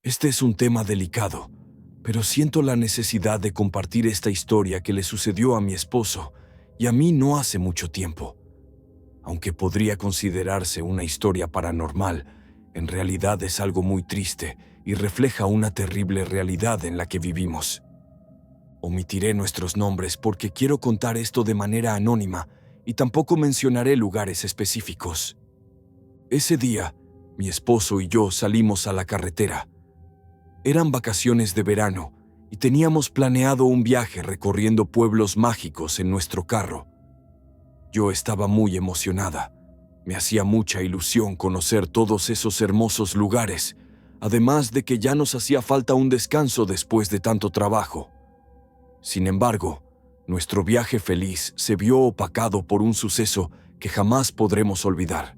Este es un tema delicado, pero siento la necesidad de compartir esta historia que le sucedió a mi esposo y a mí no hace mucho tiempo. Aunque podría considerarse una historia paranormal, en realidad es algo muy triste y refleja una terrible realidad en la que vivimos. Omitiré nuestros nombres porque quiero contar esto de manera anónima y tampoco mencionaré lugares específicos. Ese día, mi esposo y yo salimos a la carretera. Eran vacaciones de verano y teníamos planeado un viaje recorriendo pueblos mágicos en nuestro carro. Yo estaba muy emocionada. Me hacía mucha ilusión conocer todos esos hermosos lugares, además de que ya nos hacía falta un descanso después de tanto trabajo. Sin embargo, nuestro viaje feliz se vio opacado por un suceso que jamás podremos olvidar.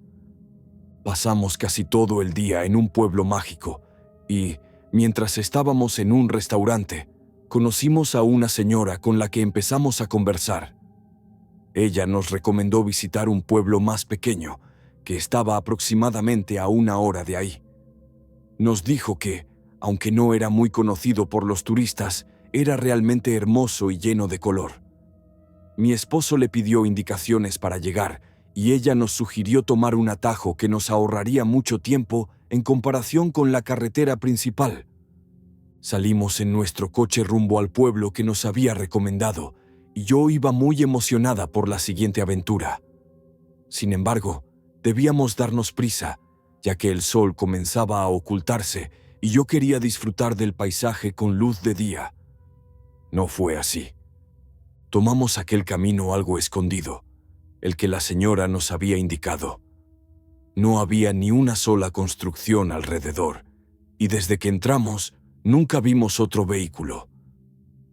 Pasamos casi todo el día en un pueblo mágico y, mientras estábamos en un restaurante, conocimos a una señora con la que empezamos a conversar. Ella nos recomendó visitar un pueblo más pequeño, que estaba aproximadamente a 1 hora de ahí. Nos dijo que, aunque no era muy conocido por los turistas, era realmente hermoso y lleno de color. Mi esposo le pidió indicaciones para llegar y ella nos sugirió tomar un atajo que nos ahorraría mucho tiempo en comparación con la carretera principal. Salimos en nuestro coche rumbo al pueblo que nos había recomendado y yo iba muy emocionada por la siguiente aventura. Sin embargo, debíamos darnos prisa, ya que el sol comenzaba a ocultarse y yo quería disfrutar del paisaje con luz de día. No fue así. Tomamos aquel camino algo escondido, el que la señora nos había indicado. No había ni una sola construcción alrededor, y desde que entramos, nunca vimos otro vehículo.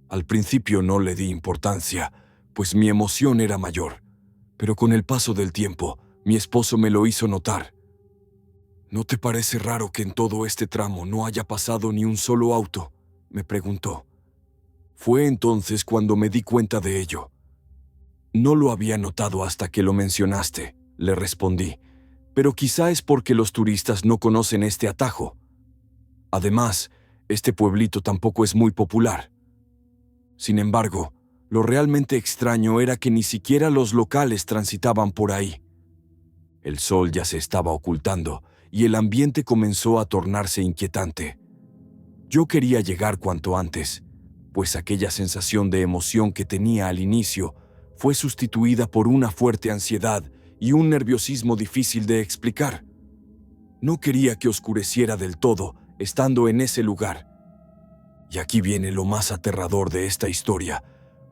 Al principio no le di importancia, pues mi emoción era mayor, pero con el paso del tiempo, mi esposo me lo hizo notar. ¿No te parece raro que en todo este tramo no haya pasado ni un solo auto?, me preguntó. Fue entonces cuando me di cuenta de ello. No lo había notado hasta que lo mencionaste, le respondí, pero quizá es porque los turistas no conocen este atajo. Además, este pueblito tampoco es muy popular. Sin embargo, lo realmente extraño era que ni siquiera los locales transitaban por ahí. El sol ya se estaba ocultando y el ambiente comenzó a tornarse inquietante. Yo quería llegar cuanto antes, pues aquella sensación de emoción que tenía al inicio fue sustituida por una fuerte ansiedad y un nerviosismo difícil de explicar. No quería que oscureciera del todo estando en ese lugar. Y aquí viene lo más aterrador de esta historia,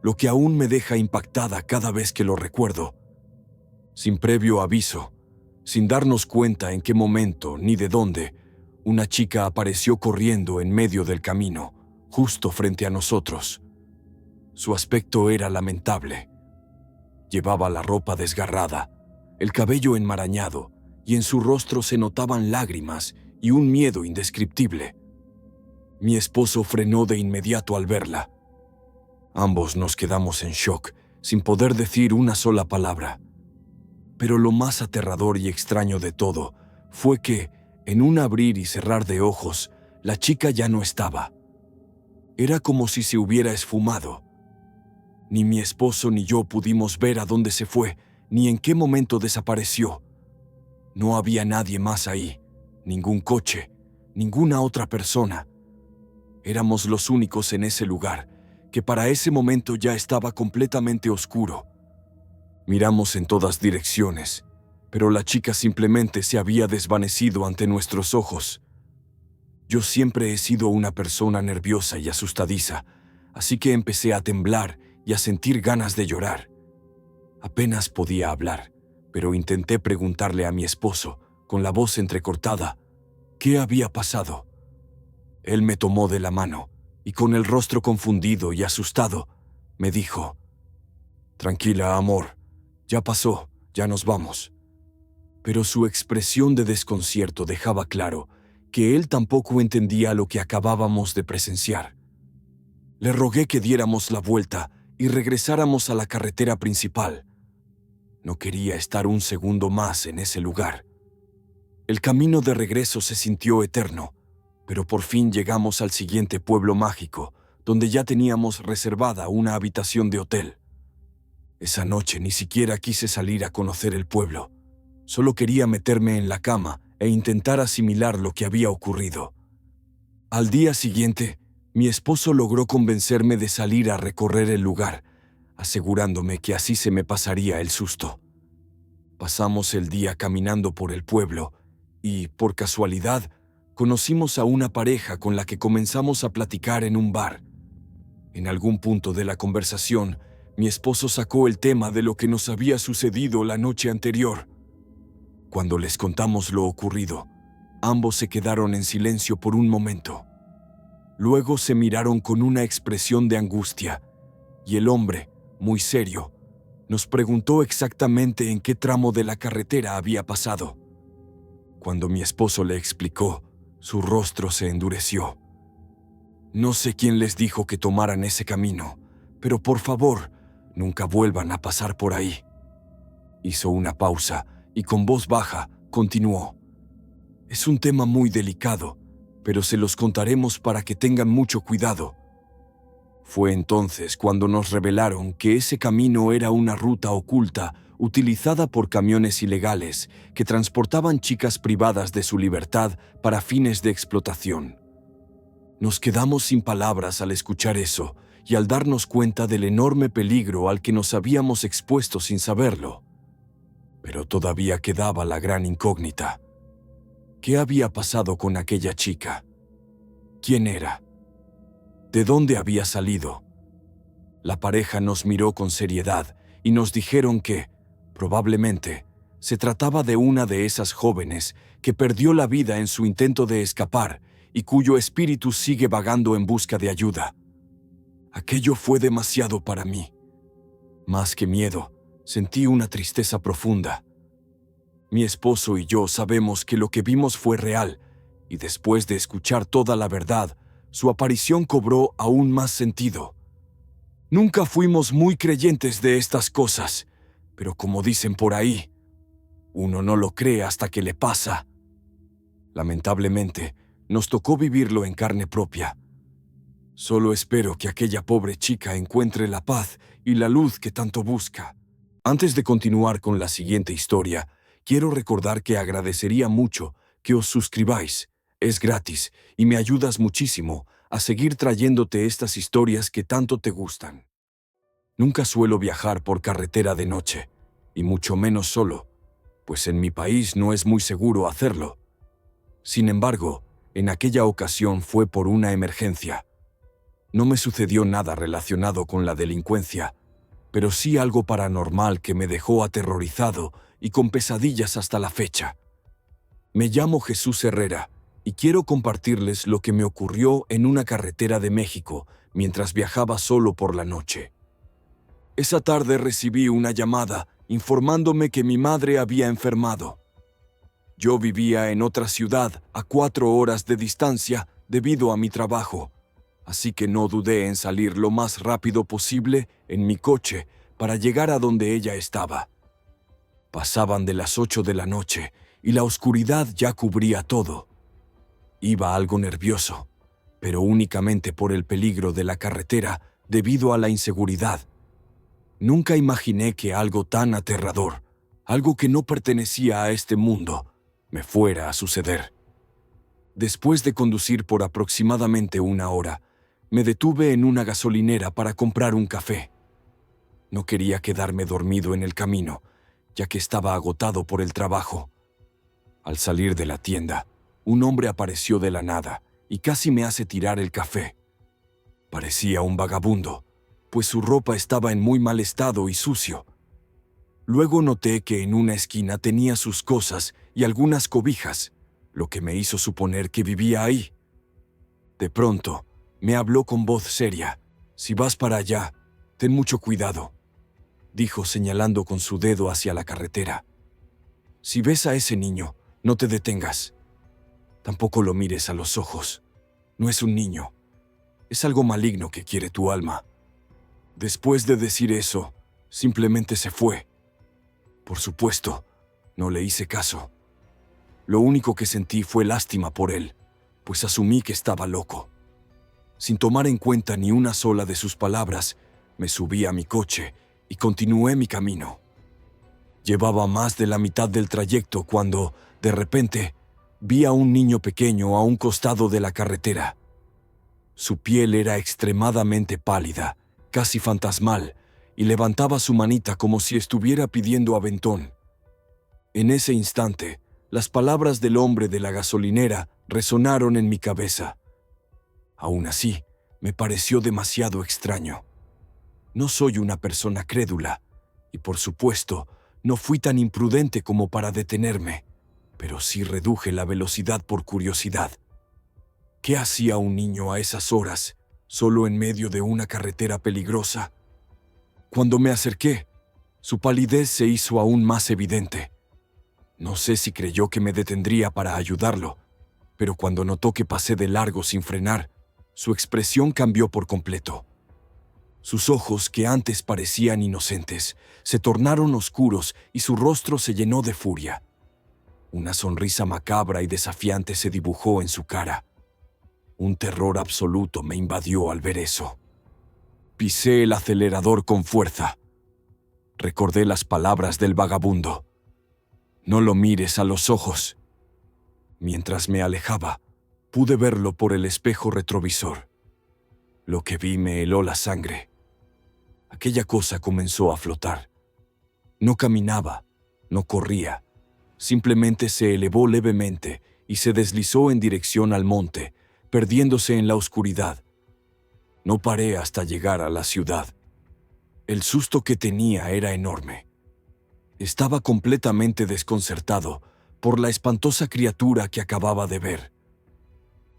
lo que aún me deja impactada cada vez que lo recuerdo. Sin previo aviso, sin darnos cuenta en qué momento ni de dónde, una chica apareció corriendo en medio del camino, justo frente a nosotros. Su aspecto era lamentable. Llevaba la ropa desgarrada, el cabello enmarañado, y en su rostro se notaban lágrimas y un miedo indescriptible. Mi esposo frenó de inmediato al verla. Ambos nos quedamos en shock, sin poder decir una sola palabra. Pero lo más aterrador y extraño de todo fue que, en un abrir y cerrar de ojos, la chica ya no estaba. Era como si se hubiera esfumado. Ni mi esposo ni yo pudimos ver a dónde se fue, ni en qué momento desapareció. No había nadie más ahí, ningún coche, ninguna otra persona. Éramos los únicos en ese lugar, que para ese momento ya estaba completamente oscuro. Miramos en todas direcciones, pero la chica simplemente se había desvanecido ante nuestros ojos. Yo siempre he sido una persona nerviosa y asustadiza, así que empecé a temblar y a sentir ganas de llorar. Apenas podía hablar, pero intenté preguntarle a mi esposo, con la voz entrecortada, ¿qué había pasado? Él me tomó de la mano y con el rostro confundido y asustado, me dijo, «Tranquila, amor, ya pasó, ya nos vamos». Pero su expresión de desconcierto dejaba claro que él tampoco entendía lo que acabábamos de presenciar. Le rogué que diéramos la vuelta y regresáramos a la carretera principal. No quería estar un segundo más en ese lugar. El camino de regreso se sintió eterno. Pero por fin llegamos al siguiente pueblo mágico, donde ya teníamos reservada una habitación de hotel. Esa noche ni siquiera quise salir a conocer el pueblo. Solo quería meterme en la cama e intentar asimilar lo que había ocurrido. Al día siguiente, mi esposo logró convencerme de salir a recorrer el lugar, asegurándome que así se me pasaría el susto. Pasamos el día caminando por el pueblo y, por casualidad, conocimos a una pareja con la que comenzamos a platicar en un bar. En algún punto de la conversación, mi esposo sacó el tema de lo que nos había sucedido la noche anterior. Cuando les contamos lo ocurrido, ambos se quedaron en silencio por un momento. Luego se miraron con una expresión de angustia, y el hombre, muy serio, nos preguntó exactamente en qué tramo de la carretera había pasado. Cuando mi esposo le explicó, su rostro se endureció. No sé quién les dijo que tomaran ese camino, pero por favor, nunca vuelvan a pasar por ahí. Hizo una pausa y con voz baja continuó. Es un tema muy delicado, pero se los contaremos para que tengan mucho cuidado. Fue entonces cuando nos revelaron que ese camino era una ruta oculta utilizada por camiones ilegales que transportaban chicas privadas de su libertad para fines de explotación. Nos quedamos sin palabras al escuchar eso y al darnos cuenta del enorme peligro al que nos habíamos expuesto sin saberlo. Pero todavía quedaba la gran incógnita. ¿Qué había pasado con aquella chica? ¿Quién era? ¿De dónde había salido? La pareja nos miró con seriedad y nos dijeron que, probablemente, se trataba de una de esas jóvenes que perdió la vida en su intento de escapar y cuyo espíritu sigue vagando en busca de ayuda. Aquello fue demasiado para mí. Más que miedo, sentí una tristeza profunda. Mi esposo y yo sabemos que lo que vimos fue real, y después de escuchar toda la verdad, su aparición cobró aún más sentido. Nunca fuimos muy creyentes de estas cosas, pero como dicen por ahí, uno no lo cree hasta que le pasa. Lamentablemente, nos tocó vivirlo en carne propia. Solo espero que aquella pobre chica encuentre la paz y la luz que tanto busca. Antes de continuar con la siguiente historia, quiero recordar que agradecería mucho que os suscribáis. Es gratis y me ayudas muchísimo a seguir trayéndote estas historias que tanto te gustan. Nunca suelo viajar por carretera de noche, y mucho menos solo, pues en mi país no es muy seguro hacerlo. Sin embargo, en aquella ocasión fue por una emergencia. No me sucedió nada relacionado con la delincuencia, pero sí algo paranormal que me dejó aterrorizado y con pesadillas hasta la fecha. Me llamo Jesús Herrera y quiero compartirles lo que me ocurrió en una carretera de México mientras viajaba solo por la noche. Esa tarde recibí una llamada informándome que mi madre había enfermado. Yo vivía en otra ciudad a 4 horas de distancia debido a mi trabajo, así que no dudé en salir lo más rápido posible en mi coche para llegar a donde ella estaba. Pasaban de las 8 de la noche y la oscuridad ya cubría todo. Iba algo nervioso, pero únicamente por el peligro de la carretera debido a la inseguridad. Nunca imaginé que algo tan aterrador, algo que no pertenecía a este mundo, me fuera a suceder. Después de conducir por aproximadamente 1 hora, me detuve en una gasolinera para comprar un café. No quería quedarme dormido en el camino, ya que estaba agotado por el trabajo. Al salir de la tienda, un hombre apareció de la nada y casi me hace tirar el café. Parecía un vagabundo, pues su ropa estaba en muy mal estado y sucio. Luego noté que en una esquina tenía sus cosas y algunas cobijas, lo que me hizo suponer que vivía ahí. De pronto, me habló con voz seria. «Si vas para allá, ten mucho cuidado», dijo señalando con su dedo hacia la carretera. «Si ves a ese niño, no te detengas. Tampoco lo mires a los ojos. No es un niño. Es algo maligno que quiere tu alma». Después de decir eso, simplemente se fue. Por supuesto, no le hice caso. Lo único que sentí fue lástima por él. pues asumí que estaba loco. Sin tomar en cuenta ni una sola de sus palabras, me subí a mi coche y continué mi camino. Llevaba más de la mitad del trayecto cuando, de repente, vi a un niño pequeño a un costado de la carretera. Su piel era extremadamente pálida, casi fantasmal, y levantaba su manita como si estuviera pidiendo aventón. En ese instante, las palabras del hombre de la gasolinera resonaron en mi cabeza. Aún así, me pareció demasiado extraño. No soy una persona crédula, y por supuesto, no fui tan imprudente como para detenerme, pero sí reduje la velocidad por curiosidad. ¿Qué hacía un niño a esas horas, solo en medio de una carretera peligrosa? Cuando me acerqué, su palidez se hizo aún más evidente. No sé si creyó que me detendría para ayudarlo, pero cuando notó que pasé de largo sin frenar, su expresión cambió por completo. Sus ojos, que antes parecían inocentes, se tornaron oscuros y su rostro se llenó de furia. Una sonrisa macabra y desafiante se dibujó en su cara. Un terror absoluto me invadió al ver eso. Pisé el acelerador con fuerza. Recordé las palabras del vagabundo. No lo mires a los ojos. Mientras me alejaba, pude verlo por el espejo retrovisor. Lo que vi me heló la sangre. Aquella cosa comenzó a flotar. No caminaba, no corría. Simplemente se elevó levemente y se deslizó en dirección al monte, perdiéndose en la oscuridad. No paré hasta llegar a la ciudad. El susto que tenía era enorme. Estaba completamente desconcertado por la espantosa criatura que acababa de ver.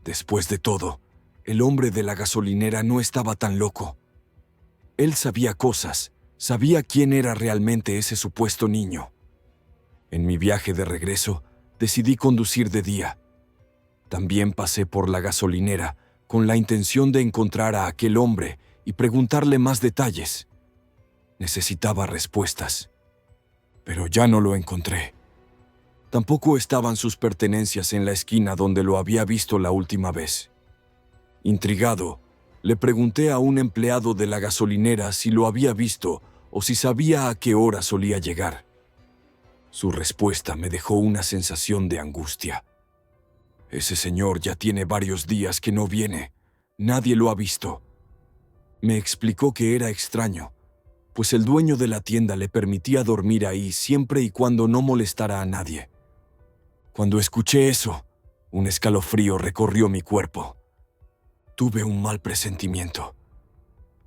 Después de todo, el hombre de la gasolinera no estaba tan loco. Él sabía cosas, sabía quién era realmente ese supuesto niño. En mi viaje de regreso, decidí conducir de día. También pasé por la gasolinera con la intención de encontrar a aquel hombre y preguntarle más detalles. Necesitaba respuestas, pero ya no lo encontré. Tampoco estaban sus pertenencias en la esquina donde lo había visto la última vez. Intrigado, le pregunté a un empleado de la gasolinera si lo había visto o si sabía a qué hora solía llegar. Su respuesta me dejó una sensación de angustia. Ese señor ya tiene varios días que no viene. Nadie lo ha visto. Me explicó que era extraño, pues el dueño de la tienda le permitía dormir ahí siempre y cuando no molestara a nadie. Cuando escuché eso, un escalofrío recorrió mi cuerpo. Tuve un mal presentimiento.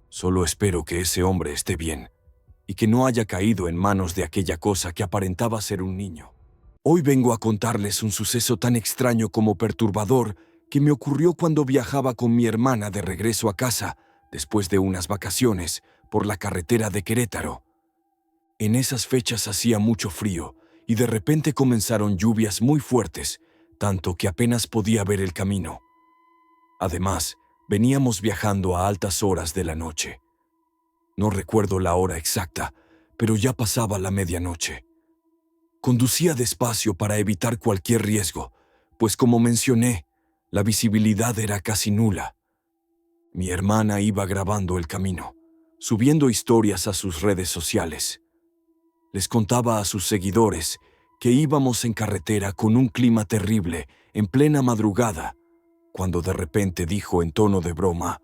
Solo espero que ese hombre esté bien y que no haya caído en manos de aquella cosa que aparentaba ser un niño. Hoy vengo a contarles un suceso tan extraño como perturbador que me ocurrió cuando viajaba con mi hermana de regreso a casa después de unas vacaciones por la carretera de Querétaro. En esas fechas hacía mucho frío y de repente comenzaron lluvias muy fuertes, tanto que apenas podía ver el camino. Además, veníamos viajando a altas horas de la noche. No recuerdo la hora exacta, pero ya pasaba la medianoche. Conducía despacio para evitar cualquier riesgo, pues como mencioné, la visibilidad era casi nula. Mi hermana iba grabando el camino, subiendo historias a sus redes sociales. Les contaba a sus seguidores que íbamos en carretera con un clima terrible, en plena madrugada, cuando de repente dijo en tono de broma: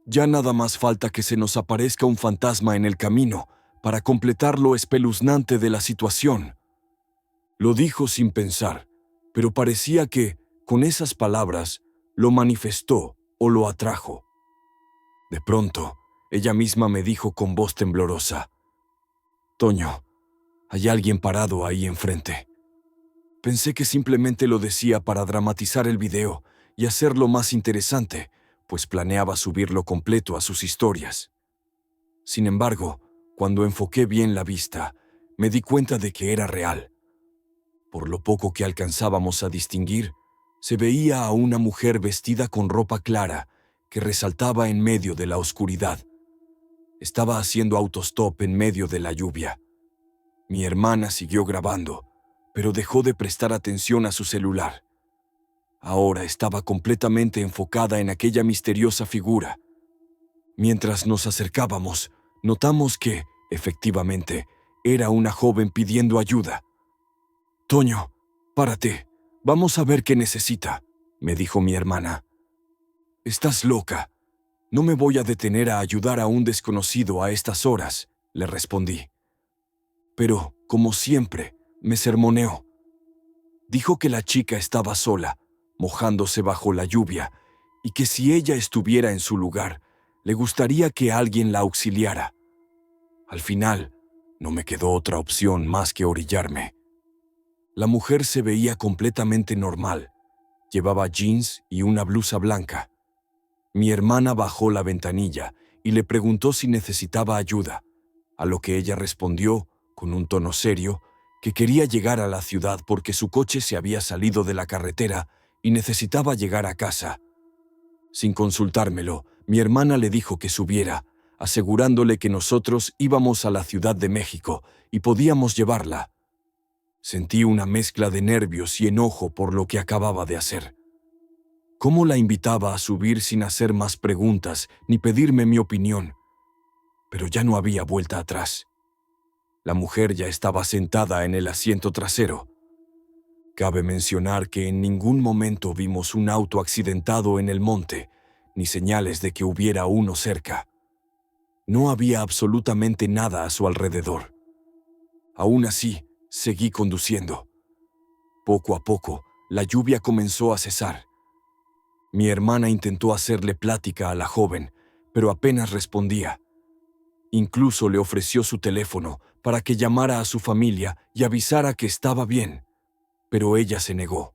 «Ya nada más falta que se nos aparezca un fantasma en el camino para completar lo espeluznante de la situación». Lo dijo sin pensar, pero parecía que, con esas palabras, lo manifestó o lo atrajo. De pronto, ella misma me dijo con voz temblorosa: «Toño, hay alguien parado ahí enfrente». Pensé que simplemente lo decía para dramatizar el video y hacerlo más interesante, pues planeaba subirlo completo a sus historias. Sin embargo, cuando enfoqué bien la vista, me di cuenta de que era real. Por lo poco que alcanzábamos a distinguir, se veía a una mujer vestida con ropa clara que resaltaba en medio de la oscuridad. Estaba haciendo autostop en medio de la lluvia. Mi hermana siguió grabando, pero dejó de prestar atención a su celular. Ahora estaba completamente enfocada en aquella misteriosa figura. Mientras nos acercábamos, notamos que, efectivamente, era una joven pidiendo ayuda. «Toño, párate, vamos a ver qué necesita», me dijo mi hermana. «Estás loca. No me voy a detener a ayudar a un desconocido a estas horas», le respondí. Pero, como siempre, me sermoneó. Dijo que la chica estaba sola, mojándose bajo la lluvia, y que si ella estuviera en su lugar, le gustaría que alguien la auxiliara. Al final, no me quedó otra opción más que orillarme. La mujer se veía completamente normal. Llevaba jeans y una blusa blanca. Mi hermana bajó la ventanilla y le preguntó si necesitaba ayuda, a lo que ella respondió, con un tono serio, que quería llegar a la ciudad porque su coche se había salido de la carretera y necesitaba llegar a casa. Sin consultármelo, mi hermana le dijo que subiera, asegurándole que nosotros íbamos a la Ciudad de México y podíamos llevarla. Sentí una mezcla de nervios y enojo por lo que acababa de hacer. ¿Cómo la invitaba a subir sin hacer más preguntas ni pedirme mi opinión? Pero ya no había vuelta atrás. La mujer ya estaba sentada en el asiento trasero. Cabe mencionar que en ningún momento vimos un auto accidentado en el monte, ni señales de que hubiera uno cerca. No había absolutamente nada a su alrededor. Aún así, seguí conduciendo. Poco a poco, la lluvia comenzó a cesar. Mi hermana intentó hacerle plática a la joven, pero apenas respondía. Incluso le ofreció su teléfono para que llamara a su familia y avisara que estaba bien, pero ella se negó.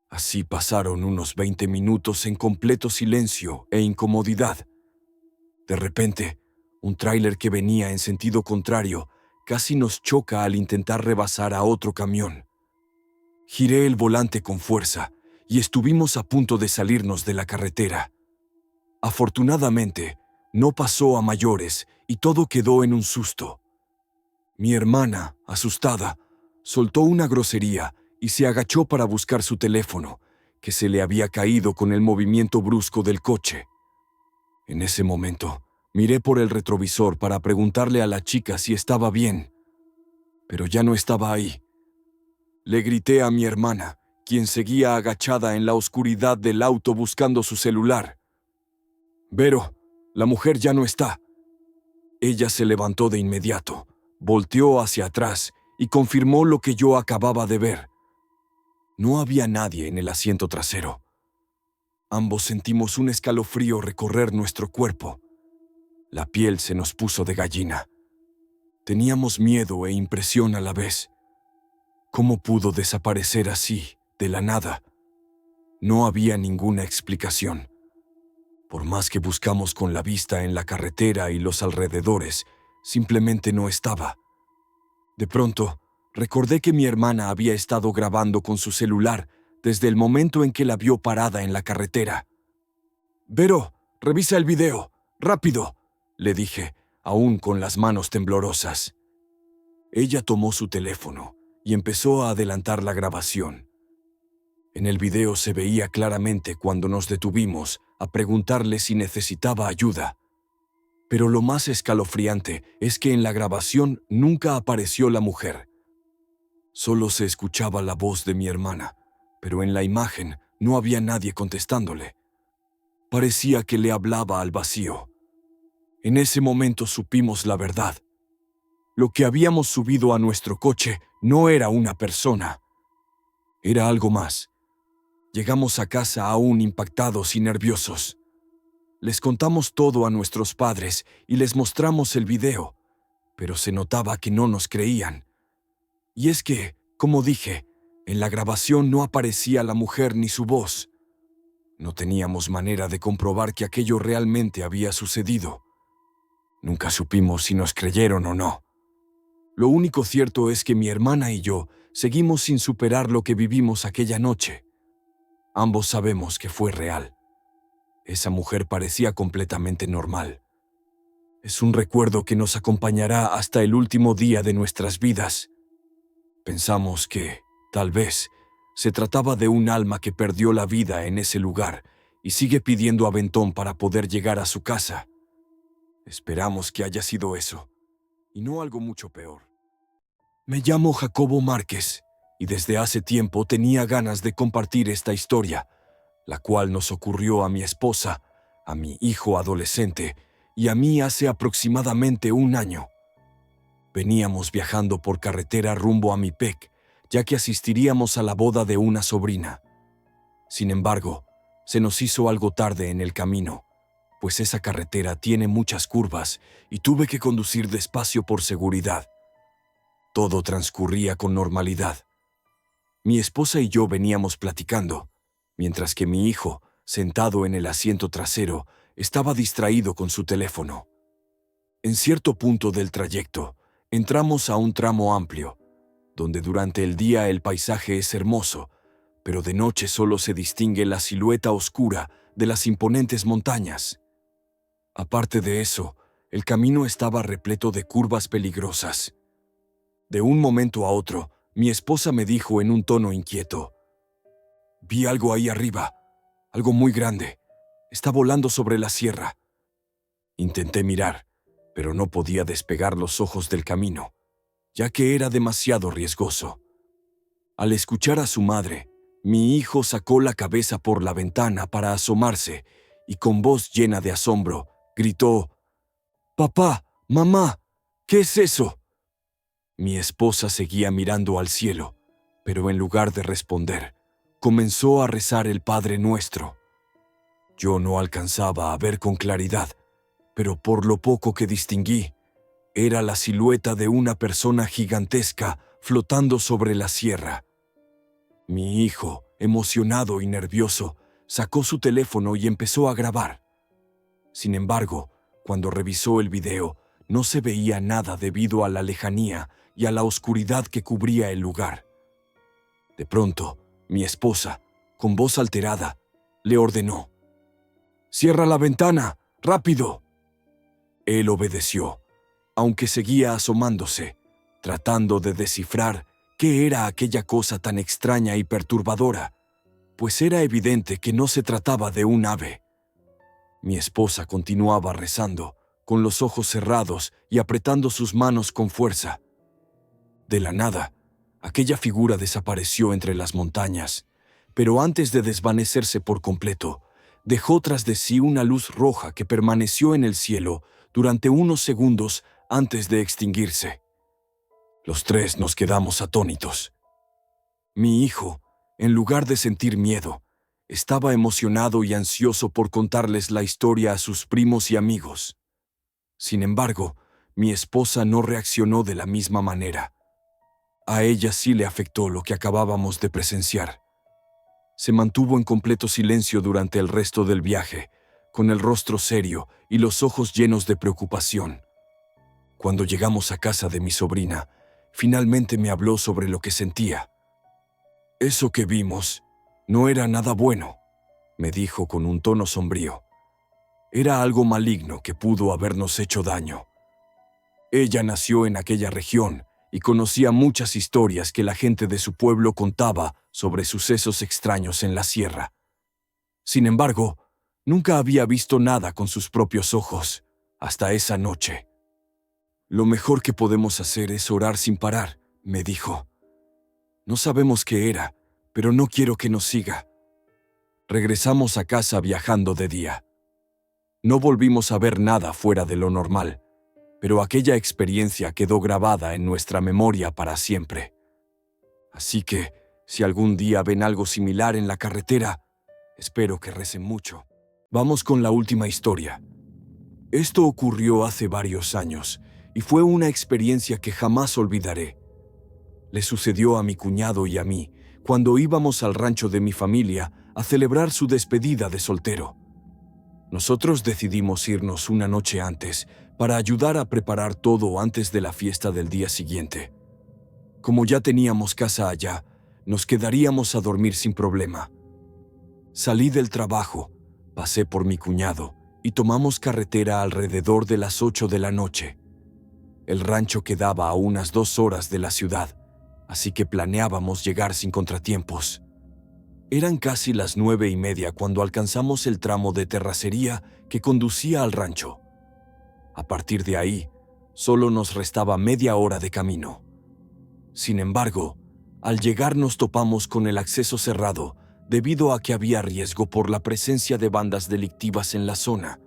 Así pasaron unos 20 minutos en completo silencio e incomodidad. De repente, un tráiler que venía en sentido contrario casi nos choca al intentar rebasar a otro camión. Giré el volante con fuerza y estuvimos a punto de salirnos de la carretera. Afortunadamente, no pasó a mayores y todo quedó en un susto. Mi hermana, asustada, soltó una grosería y se agachó para buscar su teléfono, que se le había caído con el movimiento brusco del coche. En ese momento, miré por el retrovisor para preguntarle a la chica si estaba bien, pero ya no estaba ahí. Le grité a mi hermana, quien seguía agachada en la oscuridad del auto buscando su celular. «Vero, la mujer ya no está». Ella se levantó de inmediato, volteó hacia atrás y confirmó lo que yo acababa de ver. No había nadie en el asiento trasero. Ambos sentimos un escalofrío recorrer nuestro cuerpo. La piel se nos puso de gallina. Teníamos miedo e impresión a la vez. ¿Cómo pudo desaparecer así, de la nada? No había ninguna explicación. Por más que buscamos con la vista en la carretera y los alrededores, simplemente no estaba. De pronto, recordé que mi hermana había estado grabando con su celular desde el momento en que la vio parada en la carretera. «Vero, revisa el video, rápido», le dije, aún con las manos temblorosas. Ella tomó su teléfono y empezó a adelantar la grabación. En el video se veía claramente cuando nos detuvimos a preguntarle si necesitaba ayuda. Pero lo más escalofriante es que en la grabación nunca apareció la mujer. Solo se escuchaba la voz de mi hermana, pero en la imagen no había nadie contestándole. Parecía que le hablaba al vacío. En ese momento supimos la verdad. Lo que habíamos subido a nuestro coche no era una persona. Era algo más. Llegamos a casa aún impactados y nerviosos. Les contamos todo a nuestros padres y les mostramos el video, pero se notaba que no nos creían. Y es que, como dije, en la grabación no aparecía la mujer ni su voz. No teníamos manera de comprobar que aquello realmente había sucedido. Nunca supimos si nos creyeron o no. Lo único cierto es que mi hermana y yo seguimos sin superar lo que vivimos aquella noche. Ambos sabemos que fue real. Esa mujer parecía completamente normal. Es un recuerdo que nos acompañará hasta el último día de nuestras vidas. Pensamos que, tal vez, Se trataba de un alma que perdió la vida en ese lugar y sigue pidiendo aventón para poder llegar a su casa. Esperamos que haya sido eso, y no algo mucho peor. Me llamo Jacobo Márquez, y desde hace tiempo tenía ganas de compartir esta historia, la cual nos ocurrió a mi esposa, a mi hijo adolescente y a mí hace aproximadamente un año. Veníamos viajando por carretera rumbo a Mipec, ya que asistiríamos a la boda de una sobrina. Sin embargo, se nos hizo algo tarde en el camino, pues esa carretera tiene muchas curvas y tuve que conducir despacio por seguridad. Todo transcurría con normalidad. Mi esposa y yo veníamos platicando, mientras que mi hijo, sentado en el asiento trasero, estaba distraído con su teléfono. En cierto punto del trayecto, entramos a un tramo amplio, donde durante el día el paisaje es hermoso, pero de noche solo se distingue la silueta oscura de las imponentes montañas. Aparte de eso, el camino estaba repleto de curvas peligrosas. De un momento a otro, mi esposa me dijo en un tono inquieto: «Vi algo ahí arriba, algo muy grande. Está volando sobre la sierra». Intenté mirar, pero no podía despegar los ojos del camino, ya que era demasiado riesgoso. Al escuchar a su madre, mi hijo sacó la cabeza por la ventana para asomarse y con voz llena de asombro gritó: «Papá, mamá, ¿qué es eso?». Mi esposa seguía mirando al cielo, pero en lugar de responder, comenzó a rezar el Padre Nuestro. Yo no alcanzaba a ver con claridad, pero por lo poco que distinguí, era la silueta de una persona gigantesca flotando sobre la sierra. Mi hijo, emocionado y nervioso, sacó su teléfono y empezó a grabar. Sin embargo, cuando revisó el video, no se veía nada debido a la lejanía y a la oscuridad que cubría el lugar. De pronto, mi esposa, con voz alterada, le ordenó: «¡Cierra la ventana! ¡Rápido!». Él obedeció, aunque seguía asomándose, tratando de descifrar qué era aquella cosa tan extraña y perturbadora, pues era evidente que no se trataba de un ave. Mi esposa continuaba rezando, con los ojos cerrados y apretando sus manos con fuerza. De la nada, aquella figura desapareció entre las montañas, pero antes de desvanecerse por completo, dejó tras de sí una luz roja que permaneció en el cielo durante unos segundos antes de extinguirse. Los tres nos quedamos atónitos. Mi hijo, en lugar de sentir miedo, estaba emocionado y ansioso por contarles la historia a sus primos y amigos. Sin embargo, mi esposa no reaccionó de la misma manera. A ella sí le afectó lo que acabábamos de presenciar. Se mantuvo en completo silencio durante el resto del viaje, con el rostro serio y los ojos llenos de preocupación. Cuando llegamos a casa de mi sobrina, finalmente me habló sobre lo que sentía. «Eso que vimos no era nada bueno», me dijo con un tono sombrío. «Era algo maligno que pudo habernos hecho daño». Ella nació en aquella región y conocía muchas historias que la gente de su pueblo contaba sobre sucesos extraños en la sierra. Sin embargo, nunca había visto nada con sus propios ojos, hasta esa noche. «Lo mejor que podemos hacer es orar sin parar», me dijo. «No sabemos qué era, pero no quiero que nos siga». Regresamos a casa viajando de día. No volvimos a ver nada fuera de lo normal, pero aquella experiencia quedó grabada en nuestra memoria para siempre. Así que, si algún día ven algo similar en la carretera, espero que recen mucho. Vamos con la última historia. Esto ocurrió hace varios años y fue una experiencia que jamás olvidaré. Le sucedió a mi cuñado y a mí cuando íbamos al rancho de mi familia a celebrar su despedida de soltero. Nosotros decidimos irnos una noche antes para ayudar a preparar todo antes de la fiesta del día siguiente. Como ya teníamos casa allá, nos quedaríamos a dormir sin problema. Salí del trabajo, pasé por mi cuñado y tomamos carretera alrededor de las 8 de la noche. El rancho quedaba a unas 2 horas de la ciudad, así que planeábamos llegar sin contratiempos. Eran casi las 9:30 cuando alcanzamos el tramo de terracería que conducía al rancho. A partir de ahí, solo nos restaba media hora de camino. Sin embargo, al llegar nos topamos con el acceso cerrado debido a que había riesgo por la presencia de bandas delictivas en la zona.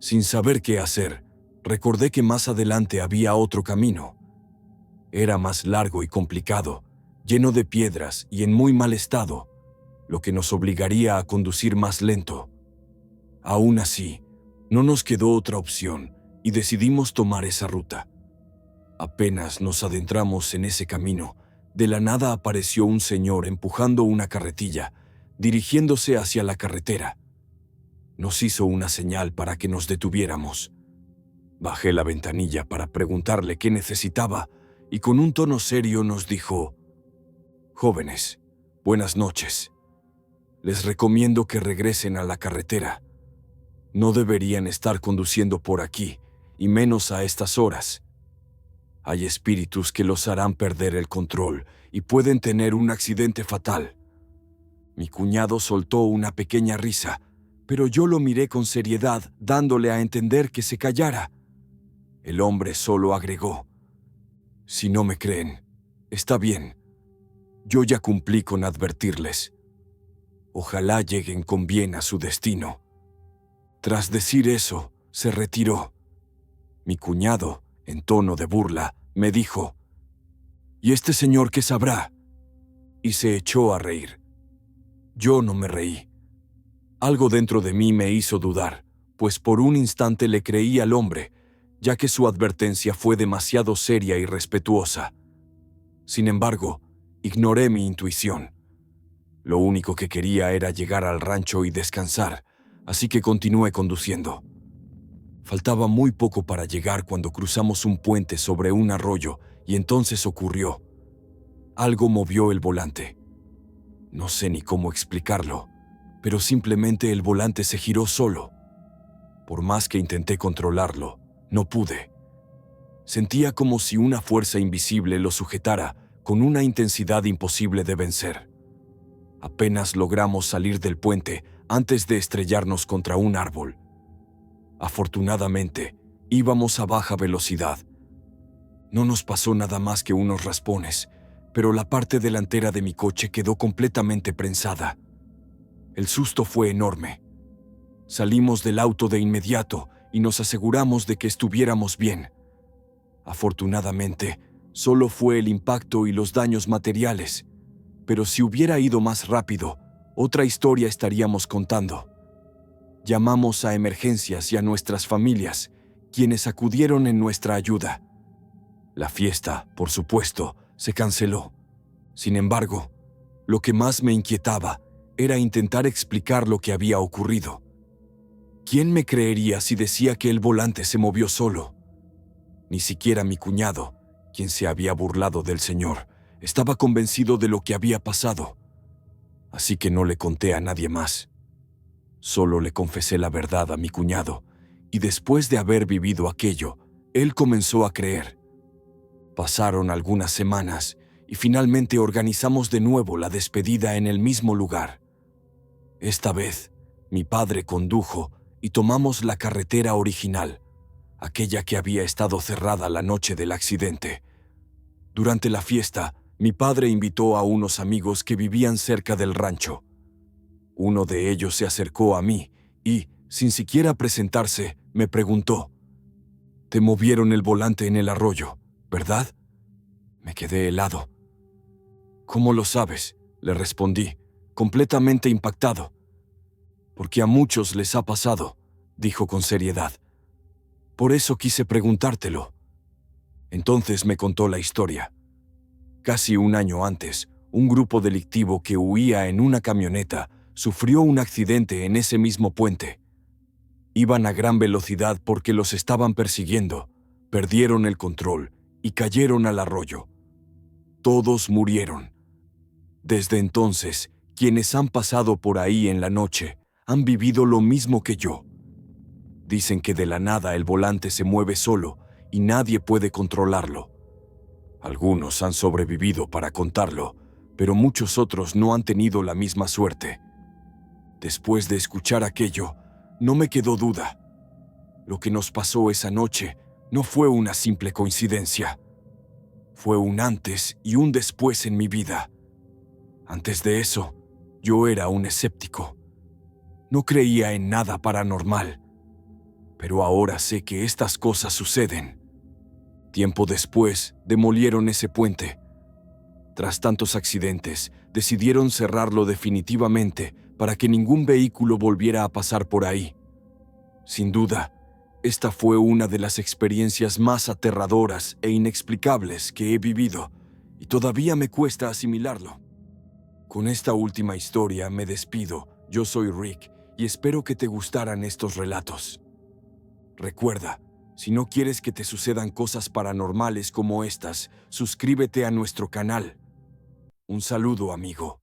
Sin saber qué hacer, recordé que más adelante había otro camino. Era más largo y complicado, lleno de piedras y en muy mal estado, lo que nos obligaría a conducir más lento. Aún así, no nos quedó otra opción y decidimos tomar esa ruta. Apenas nos adentramos en ese camino, de la nada apareció un señor empujando una carretilla, dirigiéndose hacia la carretera. Nos hizo una señal para que nos detuviéramos. Bajé la ventanilla para preguntarle qué necesitaba y con un tono serio nos dijo: «Jóvenes, buenas noches. Les recomiendo que regresen a la carretera. No deberían estar conduciendo por aquí, y menos a estas horas. Hay espíritus que los harán perder el control y pueden tener un accidente fatal». Mi cuñado soltó una pequeña risa, pero yo lo miré con seriedad, dándole a entender que se callara. El hombre solo agregó: «Si no me creen, está bien. Yo ya cumplí con advertirles. Ojalá lleguen con bien a su destino». Tras decir eso, se retiró. Mi cuñado, en tono de burla, me dijo: «¿Y este señor qué sabrá?», y se echó a reír. Yo no me reí. Algo dentro de mí me hizo dudar, pues por un instante le creí al hombre, ya que su advertencia fue demasiado seria y respetuosa. Sin embargo, ignoré mi intuición. Lo único que quería era llegar al rancho y descansar, así que continué conduciendo. Faltaba muy poco para llegar cuando cruzamos un puente sobre un arroyo y entonces ocurrió. Algo movió el volante. No sé ni cómo explicarlo, pero simplemente el volante se giró solo. Por más que intenté controlarlo, no pude. Sentía como si una fuerza invisible lo sujetara con una intensidad imposible de vencer. Apenas logramos salir del puente antes de estrellarnos contra un árbol. Afortunadamente, íbamos a baja velocidad. No nos pasó nada más que unos raspones, pero la parte delantera de mi coche quedó completamente prensada. El susto fue enorme. Salimos del auto de inmediato y nos aseguramos de que estuviéramos bien. Afortunadamente, solo fue el impacto y los daños materiales, pero si hubiera ido más rápido, otra historia estaríamos contando. Llamamos a emergencias y a nuestras familias, quienes acudieron en nuestra ayuda. La fiesta, por supuesto, se canceló. Sin embargo, lo que más me inquietaba era intentar explicar lo que había ocurrido. ¿Quién me creería si decía que el volante se movió solo? Ni siquiera mi cuñado, quien se había burlado del señor, estaba convencido de lo que había pasado. Así que no le conté a nadie más. Solo le confesé la verdad a mi cuñado, y después de haber vivido aquello, él comenzó a creer. Pasaron algunas semanas y finalmente organizamos de nuevo la despedida en el mismo lugar. Esta vez, mi padre condujo y tomamos la carretera original, aquella que había estado cerrada la noche del accidente. Durante la fiesta, mi padre invitó a unos amigos que vivían cerca del rancho. Uno de ellos se acercó a mí y, sin siquiera presentarse, me preguntó: «Te movieron el volante en el arroyo, ¿verdad?». Me quedé helado. «¿Cómo lo sabes?», le respondí, completamente impactado. «Porque a muchos les ha pasado», dijo con seriedad. «Por eso quise preguntártelo». Entonces me contó la historia. Casi un año antes, un grupo delictivo que huía en una camioneta sufrió un accidente en ese mismo puente. Iban a gran velocidad porque los estaban persiguiendo, perdieron el control y cayeron al arroyo. Todos murieron. Desde entonces, quienes han pasado por ahí en la noche han vivido lo mismo que yo. Dicen que de la nada el volante se mueve solo y nadie puede controlarlo. Algunos han sobrevivido para contarlo, pero muchos otros no han tenido la misma suerte. Después de escuchar aquello, no me quedó duda. Lo que nos pasó esa noche no fue una simple coincidencia. Fue un antes y un después en mi vida. Antes de eso, yo era un escéptico. No creía en nada paranormal. Pero ahora sé que estas cosas suceden. Tiempo después, demolieron ese puente. Tras tantos accidentes, decidieron cerrarlo definitivamente para que ningún vehículo volviera a pasar por ahí. Sin duda, esta fue una de las experiencias más aterradoras e inexplicables que he vivido, y todavía me cuesta asimilarlo. Con esta última historia me despido. Yo soy Rick, y espero que te gustaran estos relatos. Recuerda, si no quieres que te sucedan cosas paranormales como estas, suscríbete a nuestro canal. Un saludo, amigo.